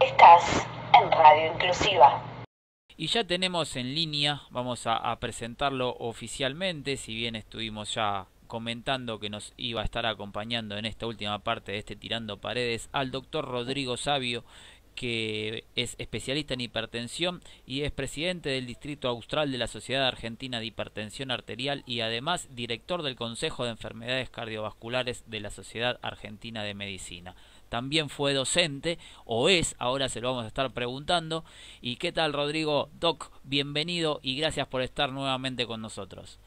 Estás en Radio Inclusiva. Y ya tenemos en línea, vamos a presentarlo oficialmente, si bien estuvimos ya comentando que nos iba a estar acompañando en esta última parte de este Tirando Paredes, al doctor Rodrigo Savio, que es especialista en hipertensión y es presidente del Distrito Austral de la Sociedad Argentina de Hipertensión Arterial y además director del Consejo de Enfermedades Cardiovasculares de la Sociedad Argentina de Medicina. También fue docente, o es, ahora se lo vamos a estar preguntando. ¿Y qué tal, Rodrigo? Doc, bienvenido y gracias por estar nuevamente con nosotros.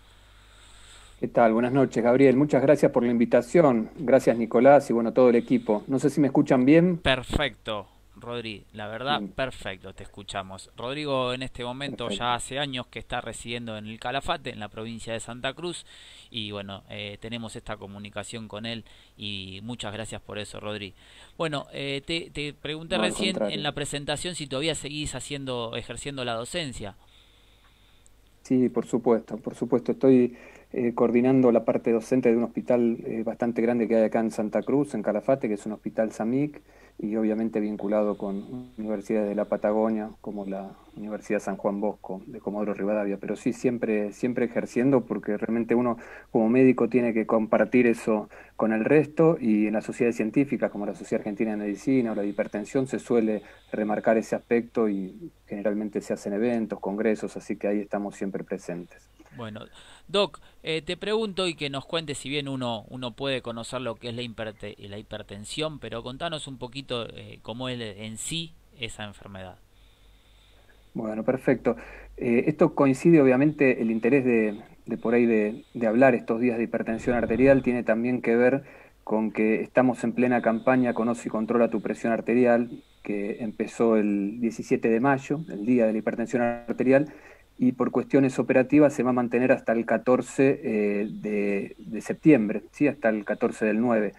¿Qué tal? Buenas noches, Gabriel. Muchas gracias por la invitación. Gracias, Nicolás, y bueno, todo el equipo. No sé si me escuchan bien. Perfecto, Rodri, la verdad, Bien, perfecto, te escuchamos. Rodrigo en este momento ya perfecto. hace años que está residiendo en el Calafate, en la provincia de Santa Cruz, y bueno, tenemos esta comunicación con él y muchas gracias por eso, Rodri. Bueno, te pregunté No, al recién en contrario. la presentación si todavía seguís ejerciendo la docencia. Sí, por supuesto, por supuesto. Estoy coordinando la parte docente de un hospital bastante grande que hay acá en Santa Cruz, en Calafate, que es un hospital SAMIC, y obviamente vinculado con universidades de la Patagonia, como la Universidad San Juan Bosco de Comodoro Rivadavia. Pero sí, siempre, siempre ejerciendo, porque realmente uno como médico tiene que compartir eso con el resto, y en las sociedades científicas, como la Sociedad Argentina de Medicina o la de Hipertensión, se suele remarcar ese aspecto y generalmente se hacen eventos, congresos, así que ahí estamos siempre presentes. Bueno, Doc, te pregunto y que nos cuentes, si bien uno puede conocer lo que es la hipertensión, pero contanos un poquito cómo es en sí esa enfermedad. Bueno, perfecto. Esto coincide, obviamente, el interés de por ahí de hablar estos días de hipertensión arterial tiene también que ver con que estamos en plena campaña Conoce y controla tu presión arterial, que empezó el 17 de mayo, el día de la hipertensión arterial, y por cuestiones operativas se va a mantener hasta el 14 de septiembre, ¿sí? Hasta el 14 del 9.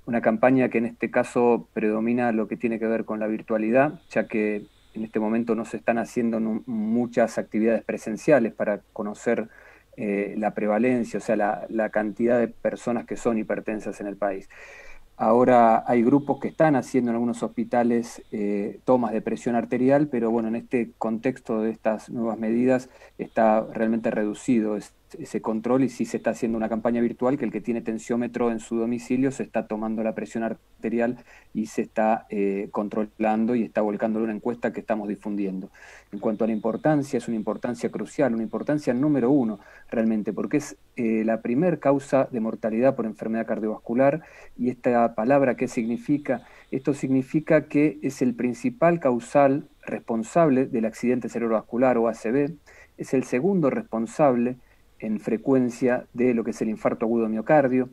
Una campaña que en este caso predomina lo que tiene que ver con la virtualidad, ya que en este momento no se están haciendo muchas actividades presenciales para conocer la prevalencia, o sea, la cantidad de personas que son hipertensas en el país. Ahora hay grupos que están haciendo en algunos hospitales tomas de presión arterial, pero bueno, en este contexto de estas nuevas medidas está realmente reducido ese control, y sí se está haciendo una campaña virtual que el que tiene tensiómetro en su domicilio se está tomando la presión arterial y se está controlando y está volcando una encuesta que estamos difundiendo. En cuanto a la importancia, es una importancia crucial, una importancia número uno realmente, porque es la primer causa de mortalidad por enfermedad cardiovascular. ¿Y esta palabra qué significa? Esto significa que es el principal causal responsable del accidente cerebrovascular o ACV, es el segundo responsable en frecuencia de lo que es el infarto agudo de miocardio,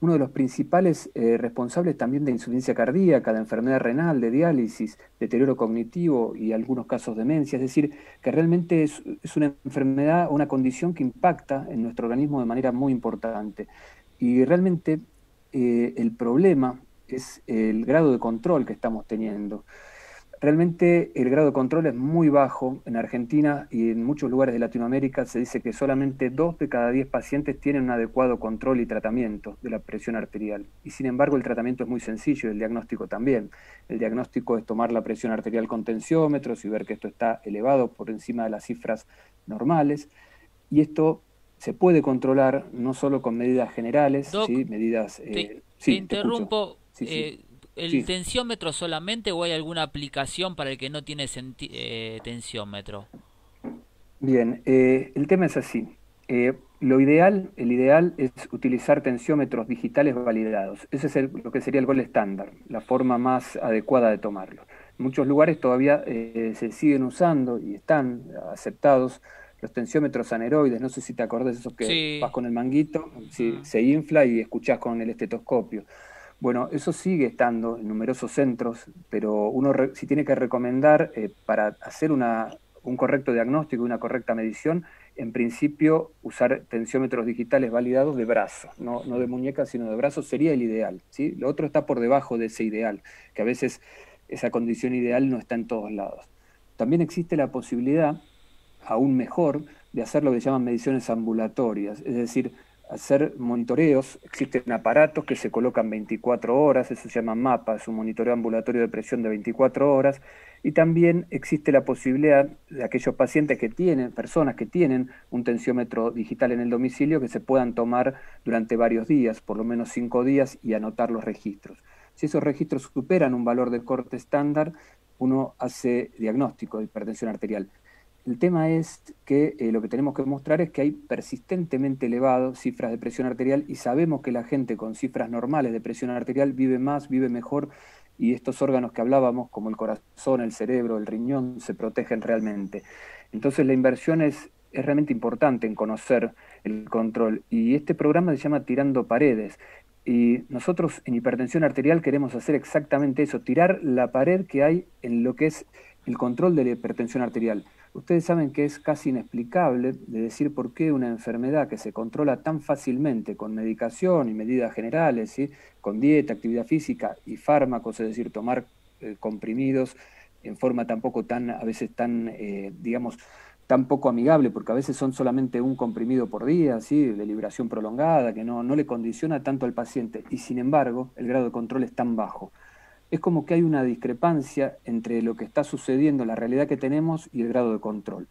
uno de los principales responsables también de insuficiencia cardíaca, de enfermedad renal, de diálisis, deterioro cognitivo y algunos casos de demencia. Es decir, que realmente es una enfermedad, una condición que impacta en nuestro organismo de manera muy importante. Y realmente el problema es el grado de control que estamos teniendo. Realmente el grado de control es muy bajo en Argentina, y en muchos lugares de Latinoamérica se dice que solamente 2 de cada 10 pacientes tienen un adecuado control y tratamiento de la presión arterial. Y sin embargo el tratamiento es muy sencillo y el diagnóstico también. El diagnóstico es tomar la presión arterial con tensiómetros y ver que esto está elevado por encima de las cifras normales. Y esto se puede controlar no solo con medidas generales, Doc, ¿sí? Medidas... te sí, te escucho. interrumpo, Sí, sí. ¿el Sí. tensiómetro solamente o hay alguna aplicación para el que no tiene tensiómetro? Bien, el tema es así. Lo ideal, el ideal es utilizar tensiómetros digitales validados. Ese es lo que sería el gol estándar, la forma más adecuada de tomarlo. En muchos lugares todavía se siguen usando y están aceptados los tensiómetros aneroides. No sé si te acordás, esos que vas Sí. con el manguito, si Mm. se infla y escuchás con el estetoscopio. Bueno, eso sigue estando en numerosos centros, pero uno si tiene que recomendar para hacer un correcto diagnóstico y una correcta medición, en principio usar tensiómetros digitales validados de brazo, no de muñeca, sino de brazo sería el ideal, ¿sí? Lo otro está por debajo de ese ideal, que a veces esa condición ideal no está en todos lados. También existe la posibilidad, aún mejor, de hacer lo que llaman mediciones ambulatorias, es decir, hacer monitoreos. Existen aparatos que se colocan 24 horas, eso se llama MAPA, es un monitoreo ambulatorio de presión de 24 horas, y también existe la posibilidad de aquellos pacientes que tienen, personas que tienen un tensiómetro digital en el domicilio, que se puedan tomar durante varios días, por lo menos 5 días, y anotar los registros. Si esos registros superan un valor de corte estándar, uno hace diagnóstico de hipertensión arterial. El tema es que lo que tenemos que mostrar es que hay persistentemente elevadas cifras de presión arterial y sabemos que la gente con cifras normales de presión arterial vive más, vive mejor, y estos órganos que hablábamos, como el corazón, el cerebro, el riñón, se protegen realmente. Entonces la inversión es realmente importante en conocer el control, y este programa se llama Tirando Paredes. Y nosotros en hipertensión arterial queremos hacer exactamente eso, tirar la pared que hay en lo que es el control de la hipertensión arterial. Ustedes saben que es casi inexplicable de decir por qué una enfermedad que se controla tan fácilmente con medicación y medidas generales, ¿sí?, con dieta, actividad física y fármacos, es decir, tomar comprimidos en forma tampoco tan, a veces tan, digamos, tan poco amigable, porque a veces son solamente un comprimido por día, ¿sí?, de liberación prolongada, que no le condiciona tanto al paciente, y sin embargo el grado de control es tan bajo. Es como que hay una discrepancia entre lo que está sucediendo, la realidad que tenemos y el grado de control.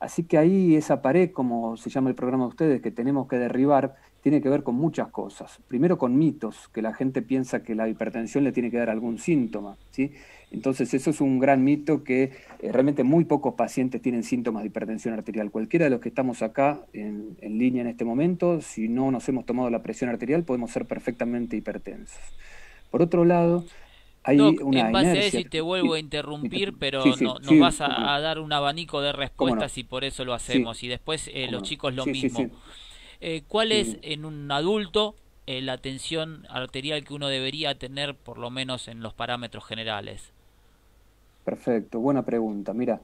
Así que ahí esa pared, como se llama el programa de ustedes, que tenemos que derribar, tiene que ver con muchas cosas. Primero con mitos, que la gente piensa que la hipertensión le tiene que dar algún síntoma, ¿sí? Entonces eso es un gran mito, que realmente muy pocos pacientes tienen síntomas de hipertensión arterial. Cualquiera de los que estamos acá en línea en este momento, si no nos hemos tomado la presión arterial, podemos ser perfectamente hipertensos. Por otro lado, hay Doc, una en base a eso, inercia. y te vuelvo a interrumpir, Sí, pero sí, no, nos sí, vas cómo no, a dar un abanico de cómo no. respuestas y por eso lo Sí, hacemos. Y después cómo los no. chicos lo Sí, sí, mismo. sí, ¿Cuál es sí. en un adulto la tensión arterial que uno debería tener, por lo menos en los parámetros generales? Perfecto, buena pregunta. Mira,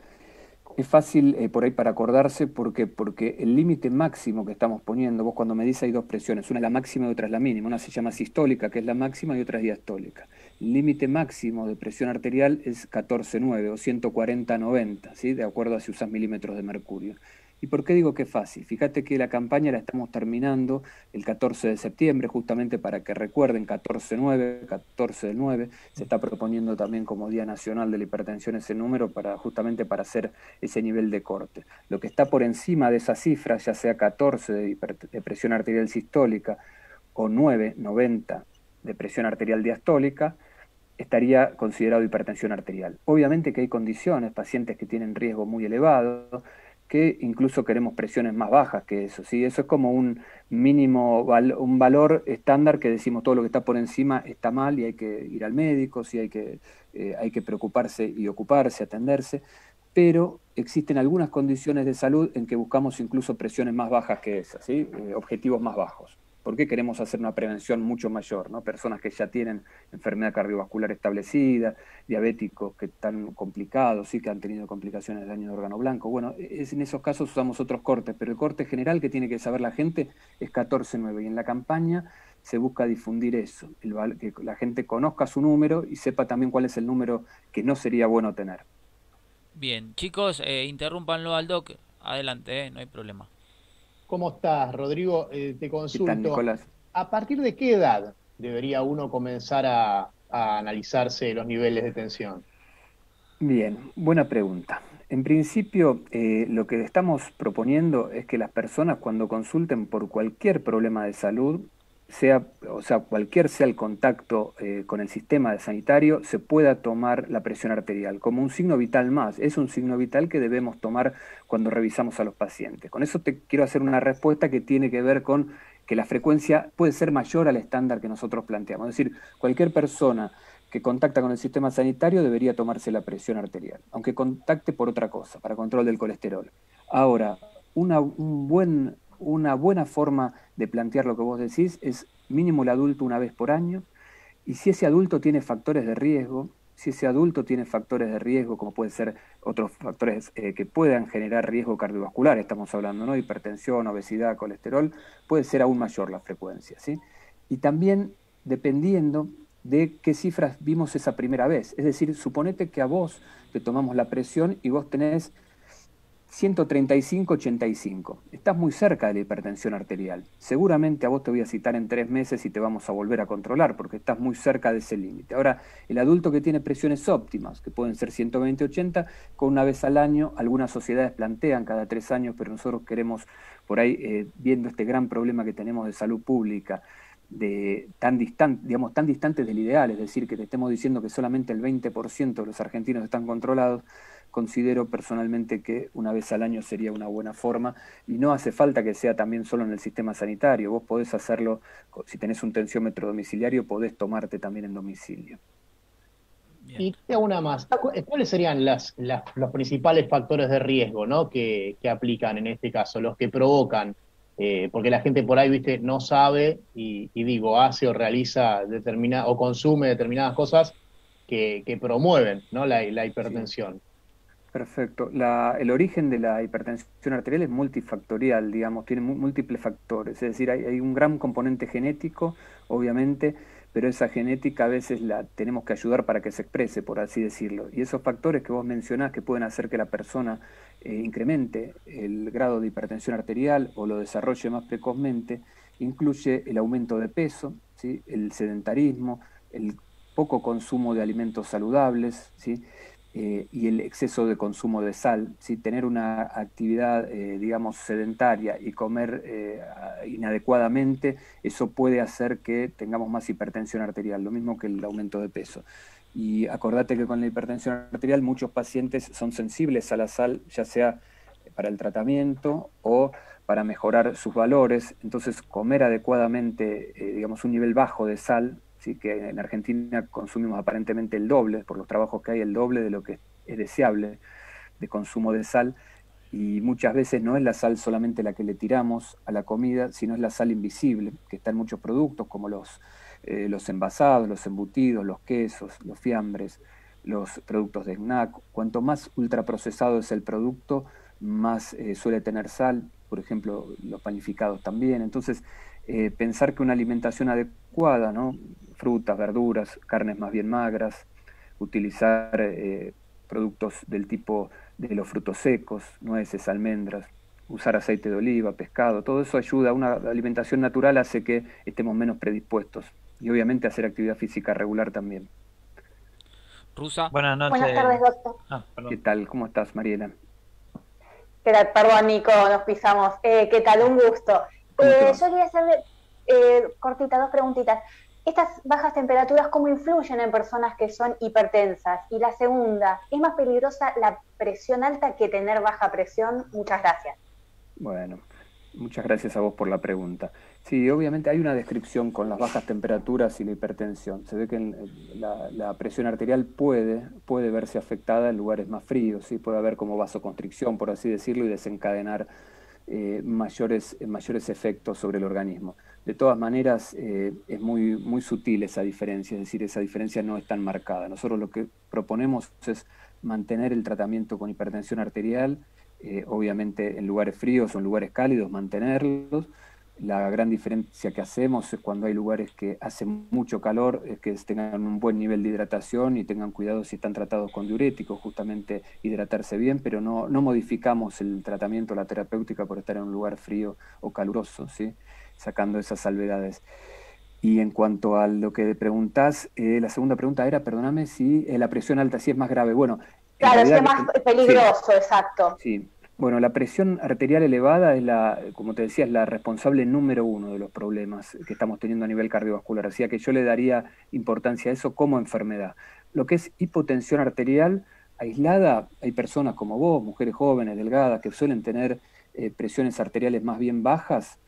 es fácil por ahí para acordarse, porque el límite máximo que estamos poniendo, vos cuando medís hay dos presiones, una es la máxima y otra es la mínima, una se llama sistólica, que es la máxima, y otra es diastólica. El límite máximo de presión arterial es 14,9 o 140/90, ¿sí?, de acuerdo a si usás milímetros de mercurio. ¿Y por qué digo que es fácil? Fíjate que la campaña la estamos terminando el 14 de septiembre, justamente para que recuerden, 14/9, 14 del 9, se está proponiendo también como Día Nacional de la Hipertensión ese número, justamente para hacer ese nivel de corte. Lo que está por encima de esa cifra, ya sea 14 de presión arterial sistólica o 9, 90 de presión arterial diastólica, estaría considerado hipertensión arterial. Obviamente que hay condiciones, pacientes que tienen riesgo muy elevado, que incluso queremos presiones más bajas que eso, ¿sí? Eso es como un mínimo, un valor estándar que decimos todo lo que está por encima está mal y hay que ir al médico, ¿sí? Hay que preocuparse y ocuparse, atenderse, pero existen algunas condiciones de salud en que buscamos incluso presiones más bajas que esas, ¿sí? Objetivos más bajos. ¿Por qué queremos hacer una prevención mucho mayor, ¿no? Personas que ya tienen enfermedad cardiovascular establecida, diabéticos que están complicados, ¿sí?, que han tenido complicaciones de daño de órgano blanco. Bueno, en esos casos usamos otros cortes, pero el corte general que tiene que saber la gente es 14,9, y en la campaña se busca difundir eso, que la gente conozca su número y sepa también cuál es el número que no sería bueno tener. Bien, chicos, interrúmpanlo al doc. Adelante, no hay problema. ¿Cómo estás, Rodrigo? Te ¿Qué tal, consulto, Nicolás? ¿a partir de qué edad debería uno comenzar a analizarse los niveles de tensión? Bien, buena pregunta. En principio, lo que estamos proponiendo es que las personas, cuando consulten por cualquier problema de salud, cualquier sea el contacto con el sistema sanitario, se pueda tomar la presión arterial como un signo vital más. Es un signo vital que debemos tomar cuando revisamos a los pacientes. Con eso te quiero hacer una respuesta que tiene que ver con que la frecuencia puede ser mayor al estándar que nosotros planteamos. Es decir, cualquier persona que contacta con el sistema sanitario debería tomarse la presión arterial, aunque contacte por otra cosa, para control del colesterol. Ahora, una buena forma de plantear lo que vos decís es mínimo el adulto una vez por año, y si ese adulto tiene factores de riesgo, como pueden ser otros factores que puedan generar riesgo cardiovascular, estamos hablando, ¿no?, hipertensión, obesidad, colesterol, puede ser aún mayor la frecuencia, ¿sí? Y también dependiendo de qué cifras vimos esa primera vez. Es decir, suponete que a vos te tomamos la presión y vos tenés 135/85. Estás muy cerca de la hipertensión arterial. Seguramente a vos te voy a citar en 3 meses y te vamos a volver a controlar porque estás muy cerca de ese límite. Ahora, el adulto que tiene presiones óptimas, que pueden ser 120/80, con una vez al año, algunas sociedades plantean cada 3 años, pero nosotros queremos, por ahí, viendo este gran problema que tenemos de salud pública, tan distantes del ideal, es decir, que te estemos diciendo que solamente el 20% de los argentinos están controlados. Considero personalmente que una vez al año sería una buena forma y no hace falta que sea también solo en el sistema sanitario. Vos podés hacerlo, si tenés un tensiómetro domiciliario, podés tomarte también en domicilio. Bien. Y te hago una más. ¿Cuáles serían los principales factores de riesgo, ¿no? que aplican en este caso, los que provocan? Porque la gente por ahí, viste, no sabe y digo, hace o realiza o consume determinadas cosas que promueven, ¿no? la hipertensión. Sí. Perfecto. El origen de la hipertensión arterial es multifactorial, digamos, tiene múltiples factores. Es decir, hay un gran componente genético, obviamente, pero esa genética a veces la tenemos que ayudar para que se exprese, por así decirlo. Y esos factores que vos mencionás que pueden hacer que la persona incremente el grado de hipertensión arterial o lo desarrolle más precozmente, incluye el aumento de peso, ¿sí? El sedentarismo, el poco consumo de alimentos saludables, ¿sí? Y el exceso de consumo de sal. Si tener una actividad, digamos, sedentaria y comer inadecuadamente, eso puede hacer que tengamos más hipertensión arterial, lo mismo que el aumento de peso. Y acordate que con la hipertensión arterial muchos pacientes son sensibles a la sal, ya sea para el tratamiento o para mejorar sus valores. Entonces, comer adecuadamente, digamos, un nivel bajo de sal, ¿sí? Que en Argentina consumimos aparentemente el doble, por los trabajos que hay, el doble de lo que es deseable de consumo de sal, y muchas veces no es la sal solamente la que le tiramos a la comida, sino es la sal invisible, que está en muchos productos, como los envasados, los embutidos, los quesos, los fiambres, los productos de snack. Cuanto más ultraprocesado es el producto, más suele tener sal, por ejemplo, los panificados también. Entonces, pensar que una alimentación adecuada, ¿no? Frutas, verduras, carnes más bien magras, utilizar productos del tipo de los frutos secos, nueces, almendras, usar aceite de oliva, pescado, todo eso ayuda. Una alimentación natural hace que estemos menos predispuestos y obviamente hacer actividad física regular también. Rusa. Buenas noches. Buenas tardes, doctor. ¿Qué tal? ¿Cómo estás, Mariela? ¿Qué tal? Perdón, Nico, nos pisamos. ¿Qué tal? Un gusto. Yo quería saber, cortita, 2 preguntitas. Estas bajas temperaturas, ¿cómo influyen en personas que son hipertensas? Y la segunda, ¿es más peligrosa la presión alta que tener baja presión? Muchas gracias. Bueno, muchas gracias a vos por la pregunta. Sí, obviamente hay una descripción con las bajas temperaturas y la hipertensión. Se ve que la presión arterial puede verse afectada en lugares más fríos, ¿sí? Puede haber como vasoconstricción, por así decirlo, y desencadenar mayores efectos sobre el organismo. De todas maneras, es muy sutil esa diferencia, es decir, esa diferencia no es tan marcada. Nosotros lo que proponemos es mantener el tratamiento con hipertensión arterial, obviamente en lugares fríos o en lugares cálidos, mantenerlos. La gran diferencia que hacemos es cuando hay lugares que hace mucho calor, es que tengan un buen nivel de hidratación y tengan cuidado si están tratados con diuréticos, justamente hidratarse bien, pero no modificamos el tratamiento, la terapéutica por estar en un lugar frío o caluroso, ¿sí? Sacando esas salvedades. Y en cuanto a lo que preguntás, la segunda pregunta era, perdóname, si la presión alta sí es más grave. Bueno, claro, sí es más peligroso, sí, exacto. Sí. Bueno, la presión arterial elevada es como te decía, es la responsable número 1 de los problemas que estamos teniendo a nivel cardiovascular. Así que yo le daría importancia a eso como enfermedad. Lo que es hipotensión arterial aislada, hay personas como vos, mujeres jóvenes, delgadas, que suelen tener presiones arteriales más bien bajas.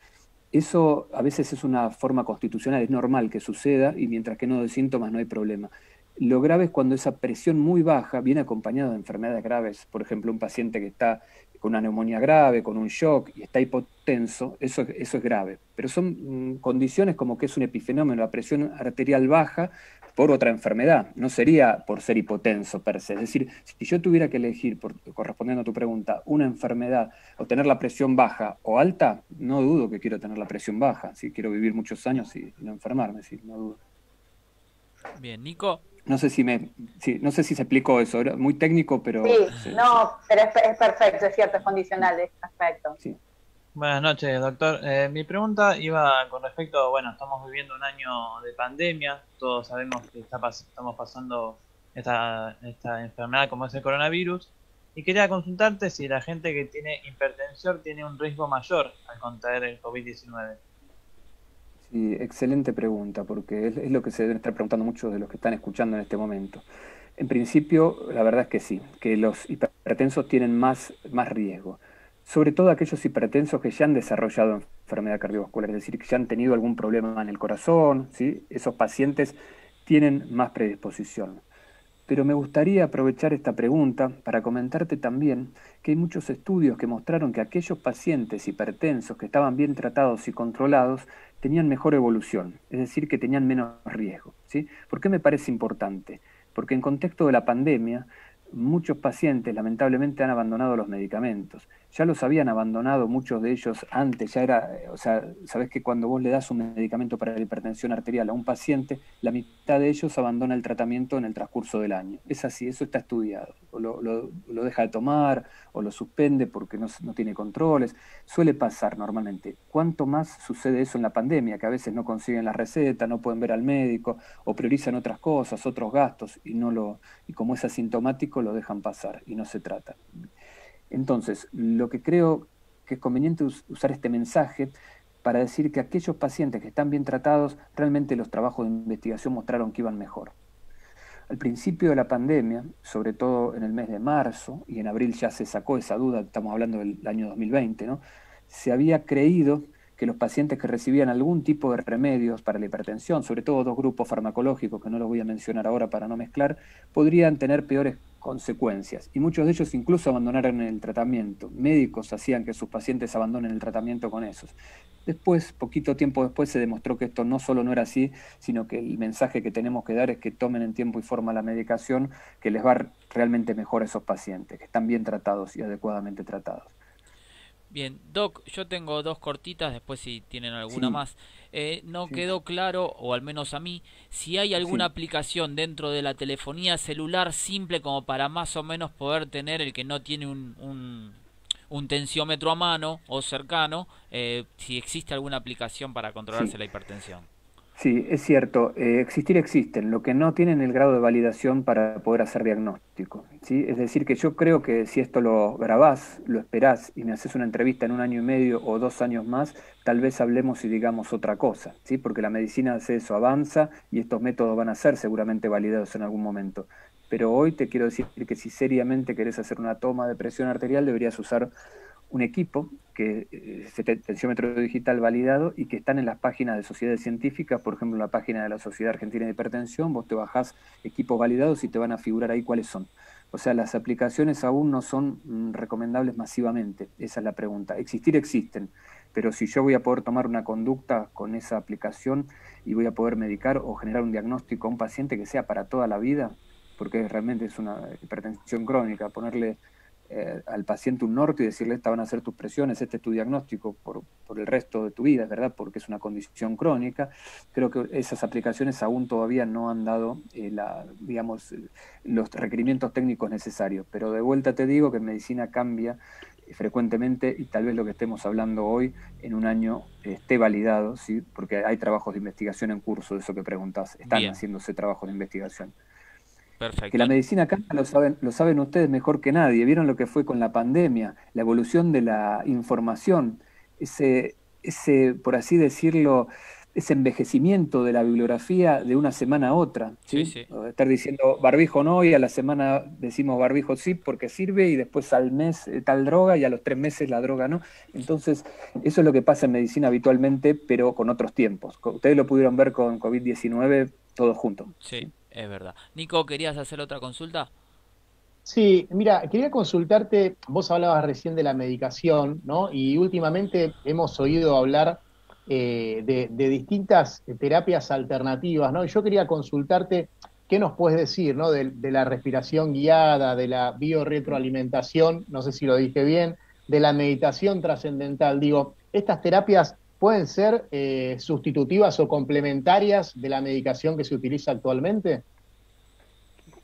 Eso a veces es una forma constitucional, es normal que suceda y mientras que no de síntomas no hay problema. Lo grave es cuando esa presión muy baja viene acompañada de enfermedades graves. Por ejemplo, un paciente que está con una neumonía grave, con un shock y está hipotenso, eso es grave. Pero son condiciones como que es un epifenómeno, la presión arterial baja por otra enfermedad, no sería por ser hipotenso per se. Es decir, si yo tuviera que elegir, correspondiendo a tu pregunta, una enfermedad o tener la presión baja o alta, no dudo que quiero tener la presión baja. Si quiero vivir muchos años y no enfermarme, sí, no dudo. Bien, Nico. No sé no sé si se explicó eso, era muy técnico, pero... Sí, no, pero es perfecto, es cierto, es condicional, es perfecto. Sí. Buenas noches, doctor. Mi pregunta iba con respecto, bueno, estamos viviendo un año de pandemia, todos sabemos que estamos pasando esta enfermedad como es el coronavirus, y quería consultarte si la gente que tiene hipertensión tiene un riesgo mayor al contraer el COVID-19. Sí, excelente pregunta, porque es lo que se deben estar preguntando muchos de los que están escuchando en este momento. En principio, la verdad es que sí, que los hipertensos tienen más riesgo. Sobre todo aquellos hipertensos que ya han desarrollado enfermedad cardiovascular, es decir, que ya han tenido algún problema en el corazón, ¿sí? Esos pacientes tienen más predisposición. Pero me gustaría aprovechar esta pregunta para comentarte también que hay muchos estudios que mostraron que aquellos pacientes hipertensos que estaban bien tratados y controlados tenían mejor evolución, es decir, que tenían menos riesgo, ¿sí? ¿Por qué me parece importante? Porque en contexto de la pandemia, muchos pacientes lamentablemente han abandonado los medicamentos. Ya los habían abandonado muchos de ellos antes, ya era, o sea, sabés que cuando vos le das un medicamento para la hipertensión arterial a un paciente, la mitad de ellos abandona el tratamiento en el transcurso del año. Es así, eso está estudiado. O lo deja de tomar o lo suspende porque no tiene controles. Suele pasar normalmente. ¿Cuánto más sucede eso en la pandemia? Que a veces no consiguen la receta, no pueden ver al médico o priorizan otras cosas, otros gastos y como es asintomático lo dejan pasar y no se trata. Entonces, lo que creo que es conveniente usar este mensaje para decir que aquellos pacientes que están bien tratados, realmente los trabajos de investigación mostraron que iban mejor. Al principio de la pandemia, sobre todo en el mes de marzo, y en abril ya se sacó esa duda, estamos hablando del año 2020, ¿no? Se había creído que los pacientes que recibían algún tipo de remedios para la hipertensión, sobre todo dos grupos farmacológicos, que no los voy a mencionar ahora para no mezclar, podrían tener peores consecuencias. Y muchos de ellos incluso abandonaron el tratamiento. Médicos hacían que sus pacientes abandonen el tratamiento con esos. Después, poquito tiempo después, se demostró que esto no solo no era así, sino que el mensaje que tenemos que dar es que tomen en tiempo y forma la medicación, que les va realmente mejor a esos pacientes, que están bien tratados y adecuadamente tratados. Bien, Doc, yo tengo dos cortitas, después si tienen alguna Sí, más. No sí, quedó claro, o al menos a mí, si hay alguna sí. aplicación dentro de la telefonía celular simple como para más o menos poder tener el que no tiene un tensiómetro a mano o cercano, si existe alguna aplicación para controlarse Sí. la hipertensión. Sí, es cierto, existir existen, lo que no tienen el grado de validación para poder hacer diagnóstico, ¿sí? Es decir, que yo creo que si esto lo grabás, lo esperás y me haces una entrevista en 1 año y medio o 2 años más, tal vez hablemos y digamos otra cosa, ¿sí? Porque la medicina hace eso, avanza y estos métodos van a ser seguramente validados en algún momento. Pero hoy te quiero decir que si seriamente querés hacer una toma de presión arterial, deberías usar un equipo que es tensiómetro digital validado y que están en las páginas de sociedades científicas, por ejemplo en la página de la Sociedad Argentina de Hipertensión, vos te bajás equipos validados y te van a figurar ahí cuáles son. O sea, las aplicaciones aún no son recomendables masivamente, esa es la pregunta. Existir existen, pero si yo voy a poder tomar una conducta con esa aplicación y voy a poder medicar o generar un diagnóstico a un paciente que sea para toda la vida, porque realmente es una hipertensión crónica, ponerle al paciente un norte y decirle estas van a ser tus presiones, este es tu diagnóstico por el resto de tu vida, ¿verdad? Porque es una condición crónica. Creo que esas aplicaciones aún todavía no han dado digamos, los requerimientos técnicos necesarios, pero de vuelta te digo que en medicina cambia frecuentemente y tal vez lo que estemos hablando hoy en 1 año esté validado, ¿sí? Porque hay trabajos de investigación en curso, de eso que preguntás, están Bien, haciéndose trabajos de investigación. Que perfecto. la medicina cambia lo saben ustedes mejor que nadie. Vieron lo que fue con la pandemia, la evolución de la información, por así decirlo, ese envejecimiento de la bibliografía de una semana a otra, Sí, ¿sí? sí. Estar diciendo barbijo no y a la semana decimos barbijo sí porque sirve y después al mes tal droga y a los 3 meses la droga no. Entonces, eso es lo que pasa en medicina habitualmente, pero con otros tiempos. Ustedes lo pudieron ver con COVID-19 todos juntos, Sí, ¿sí? es verdad. Nico, ¿querías hacer otra consulta? Sí, mira, quería consultarte, vos hablabas recién de la medicación, ¿no? Y últimamente hemos oído hablar de distintas terapias alternativas, ¿no? Y yo quería consultarte qué nos puedes decir, ¿no? De la respiración guiada, de la biorretroalimentación, no sé si lo dije bien, de la meditación trascendental. Digo, ¿estas terapias pueden ser sustitutivas o complementarias de la medicación que se utiliza actualmente?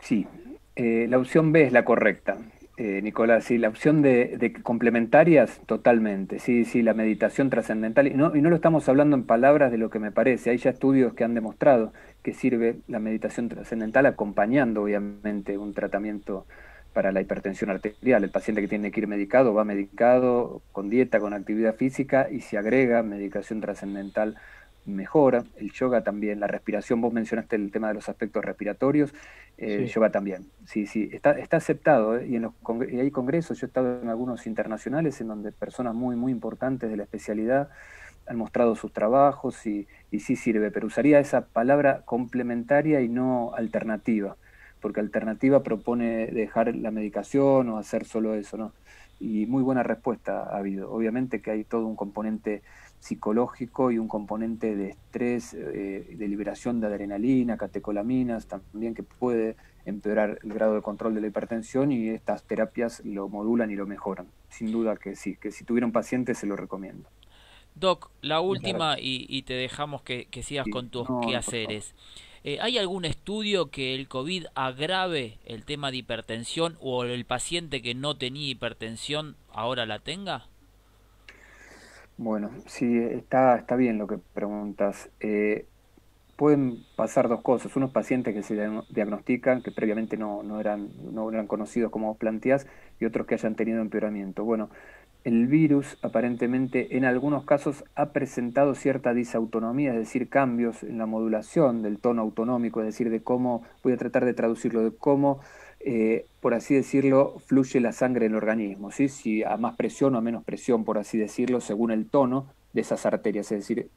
Sí, la opción B es la correcta, Nicolás. Sí, la opción de complementarias, totalmente. Sí, sí, la meditación trascendental. Y no lo estamos hablando en palabras de lo que me parece. Hay ya estudios que han demostrado que sirve la meditación trascendental acompañando, obviamente, un tratamiento para la hipertensión arterial. El paciente que tiene que ir medicado va medicado con dieta, con actividad física y se agrega medicación trascendental mejora, el yoga también, la respiración, vos mencionaste el tema de los aspectos respiratorios, el Sí. yoga también, sí, sí, está aceptado, y, y hay congresos, yo he estado en algunos internacionales en donde personas muy, muy importantes de la especialidad han mostrado sus trabajos y sí sirve, pero usaría esa palabra complementaria y no alternativa, porque alternativa propone dejar la medicación o hacer solo eso, ¿no? Y muy buena respuesta ha habido. Obviamente que hay todo un componente psicológico y un componente de estrés, de liberación de adrenalina, catecolaminas, también que puede empeorar el grado de control de la hipertensión y estas terapias lo modulan y lo mejoran. Sin duda que sí, que si tuviera un paciente se lo recomiendo. Doc, la última y te dejamos que sigas Sí, con tus no, no, por favor. quehaceres. ¿Hay algún estudio que el COVID agrave el tema de hipertensión o el paciente que no tenía hipertensión ahora la tenga? Bueno, sí, está bien lo que preguntas. Pueden pasar dos cosas. Unos pacientes que se diagnostican, que previamente no eran conocidos como vos planteás, y otros que hayan tenido empeoramiento. Bueno, el virus aparentemente en algunos casos ha presentado cierta disautonomía, es decir, cambios en la modulación del tono autonómico, es decir, de cómo, voy a tratar de traducirlo, de cómo, por así decirlo, fluye la sangre en el organismo, ¿sí? Si a más presión o a menos presión, por así decirlo, según el tono de esas arterias, es decir,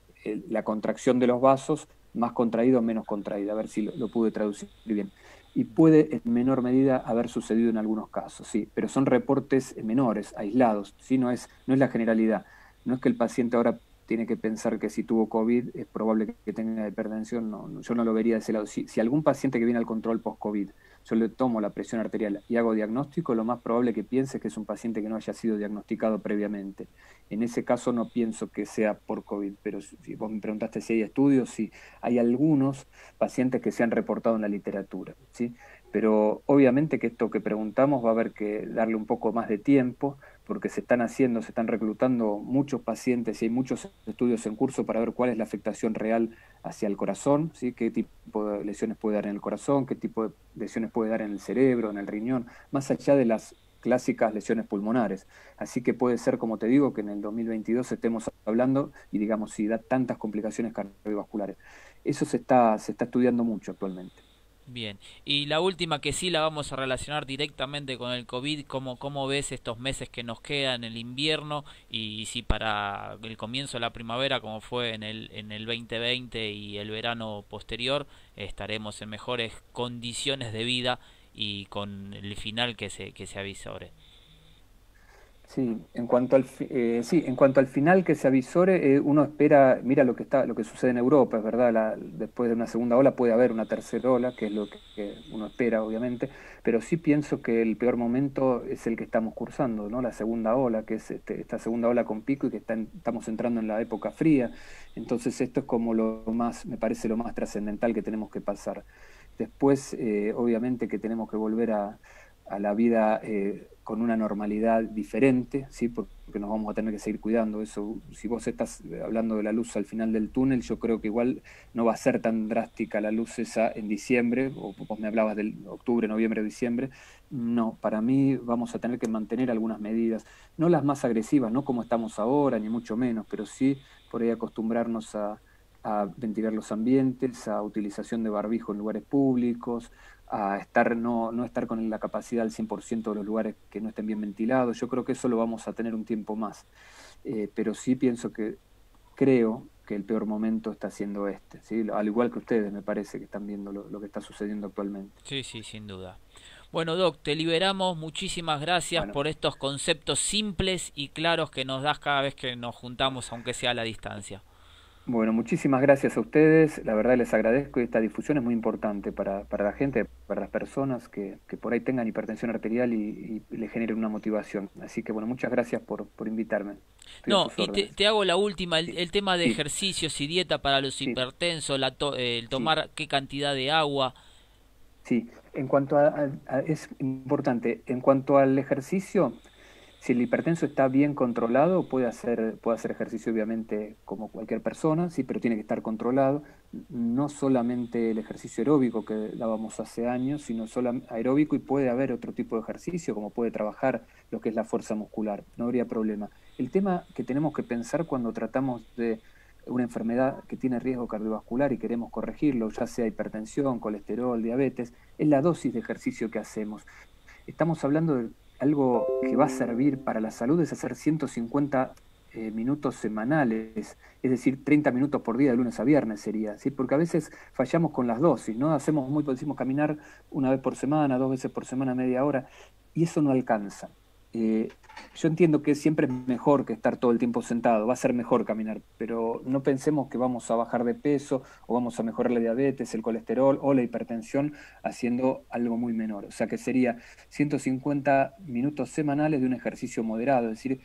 la contracción de los vasos, más contraído o menos contraída, a ver si lo pude traducir bien. Y puede en menor medida haber sucedido en algunos casos, sí, pero son reportes menores, aislados, ¿sí? No es la generalidad. No es que el paciente ahora tiene que pensar que si tuvo COVID es probable que tenga hipertensión, no, yo no lo vería de ese lado. Si algún paciente que viene al control post-COVID, yo le tomo la presión arterial y hago diagnóstico, lo más probable que piense es que es un paciente que no haya sido diagnosticado previamente. En ese caso no pienso que sea por COVID, pero si vos me preguntaste si hay estudios, sí, hay algunos pacientes que se han reportado en la literatura, ¿sí? Pero obviamente que esto que preguntamos va a haber que darle un poco más de tiempo, porque se están reclutando muchos pacientes y hay muchos estudios en curso para ver cuál es la afectación real hacia el corazón, ¿sí? Qué tipo de lesiones puede dar en el corazón, qué tipo de lesiones puede dar en el cerebro, en el riñón, más allá de las clásicas lesiones pulmonares. Así que puede ser, como te digo, que en el 2022 estemos hablando y digamos si da tantas complicaciones cardiovasculares. Eso se está estudiando mucho actualmente. Bien, y la última que sí la vamos a relacionar directamente con el COVID, ¿cómo ves estos meses que nos quedan, el invierno y si para el comienzo de la primavera, como fue en el 2020 y el verano posterior, estaremos en mejores condiciones de vida y con el final que se avisore? Sí, en cuanto al final que se avisore, uno espera, mira lo que sucede en Europa, es verdad, después de una segunda ola puede haber una tercera ola, que es lo que uno espera, obviamente, pero sí pienso que el peor momento es el que estamos cursando, ¿no? La segunda ola, que es esta segunda ola con pico y que estamos entrando en la época fría, entonces esto es como lo más, me parece lo más trascendental que tenemos que pasar. Después, obviamente que tenemos que volver a la vida con una normalidad diferente, ¿sí? Porque nos vamos a tener que seguir cuidando. Eso, si vos estás hablando de la luz al final del túnel, yo creo que igual no va a ser tan drástica la luz esa en diciembre, o vos me hablabas del octubre, noviembre, diciembre. No, para mí vamos a tener que mantener algunas medidas, no las más agresivas, no como estamos ahora, ni mucho menos, pero sí por ahí acostumbrarnos a ventilar los ambientes, a utilización de barbijo en lugares públicos, a no estar con la capacidad al 100% de los lugares que no estén bien ventilados. Yo creo que eso lo vamos a tener un tiempo más. Pero sí creo que el peor momento está siendo este, ¿sí? Al igual que ustedes, me parece que están viendo lo que está sucediendo actualmente. Sí, sí, sin duda. Bueno, Doc, te liberamos. Muchísimas gracias Bueno, por estos conceptos simples y claros que nos das cada vez que nos juntamos, aunque sea a la distancia. bueno, muchísimas gracias a ustedes. La verdad les agradezco y esta difusión es muy importante para la gente, para las personas que por ahí tengan hipertensión arterial y les generen una motivación. Así que bueno, muchas gracias por invitarme. Estoy a No, sus y te, órdenes. te hago la última, el, Sí, el tema de sí, ejercicios y dieta para los sí, hipertensos, el sí. tomar qué cantidad de agua. Sí, En cuanto es importante, en cuanto al ejercicio, si el hipertenso está bien controlado, puede hacer ejercicio obviamente como cualquier persona, sí, pero tiene que estar controlado. No solamente el ejercicio aeróbico que dábamos hace años, sino solo aeróbico, y puede haber otro tipo de ejercicio, como puede trabajar lo que es la fuerza muscular, no habría problema. El tema que tenemos que pensar cuando tratamos de una enfermedad que tiene riesgo cardiovascular y queremos corregirlo, ya sea hipertensión, colesterol, diabetes, es la dosis de ejercicio que hacemos. Estamos hablando de algo que va a servir para la salud, es hacer 150 minutos semanales, es decir, 30 minutos por día de lunes a viernes sería, ¿sí? Porque a veces fallamos con las dosis, ¿no? Decimos caminar una vez por semana, 2 veces por semana, media hora, y eso no alcanza. Yo entiendo que siempre es mejor que estar todo el tiempo sentado, va a ser mejor caminar, pero no pensemos que vamos a bajar de peso o vamos a mejorar la diabetes, el colesterol o la hipertensión haciendo algo muy menor. O sea que sería 150 minutos semanales de un ejercicio moderado, es decir,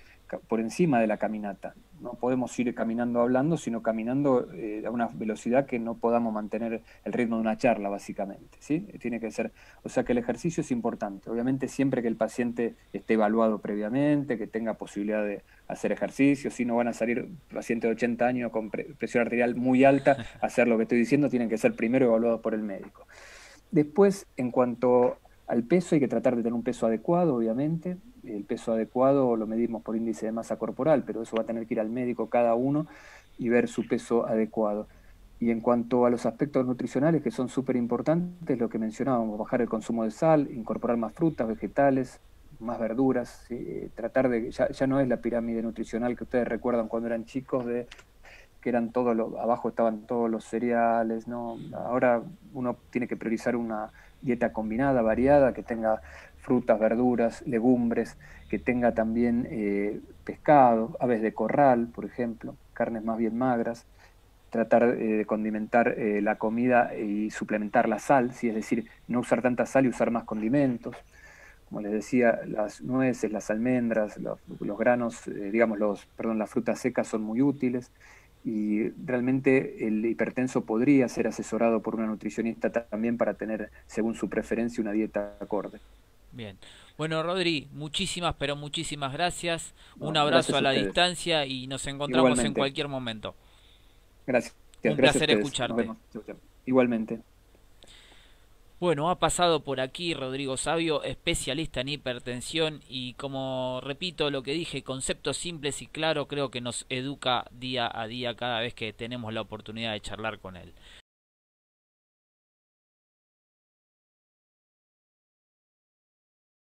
por encima de la caminata. No podemos ir caminando hablando, sino caminando a una velocidad que no podamos mantener el ritmo de una charla, básicamente, ¿sí? Tiene que ser, o sea que el ejercicio es importante. Obviamente siempre que el paciente esté evaluado previamente, que tenga posibilidad de hacer ejercicio, si no van a salir pacientes de 80 años con presión arterial muy alta a hacer lo que estoy diciendo, tienen que ser primero evaluados por el médico. Después, en cuanto al peso, hay que tratar de tener un peso adecuado, obviamente. El peso adecuado lo medimos por índice de masa corporal, pero eso va a tener que ir al médico cada uno y ver su peso adecuado. Y en cuanto a los aspectos nutricionales, que son súper importantes, lo que mencionábamos, bajar el consumo de sal, incorporar más frutas, vegetales, más verduras, ¿sí? Tratar de, ya no es la pirámide nutricional que ustedes recuerdan cuando eran chicos, de que eran abajo estaban todos los cereales, ¿no? Ahora uno tiene que priorizar una dieta combinada, variada, que tenga frutas, verduras, legumbres, que tenga también pescado, aves de corral, por ejemplo, carnes más bien magras, tratar de condimentar la comida y suplementar la sal, ¿sí? Es decir, no usar tanta sal y usar más condimentos. Como les decía, las nueces, las almendras, los granos, las frutas secas son muy útiles, y realmente el hipertenso podría ser asesorado por una nutricionista también para tener, según su preferencia, una dieta acorde. Bien. Bueno, Rodri, muchísimas, pero muchísimas gracias. Un No, abrazo gracias a a la ustedes. distancia y nos encontramos en Igualmente. cualquier momento. Gracias. Un Gracias a placer ustedes. Nos escucharte. vemos. Chau, chau. Igualmente. Bueno, ha pasado por aquí Rodrigo Savio, especialista en hipertensión, y como repito lo que dije, conceptos simples y claros, creo que nos educa día a día cada vez que tenemos la oportunidad de charlar con él.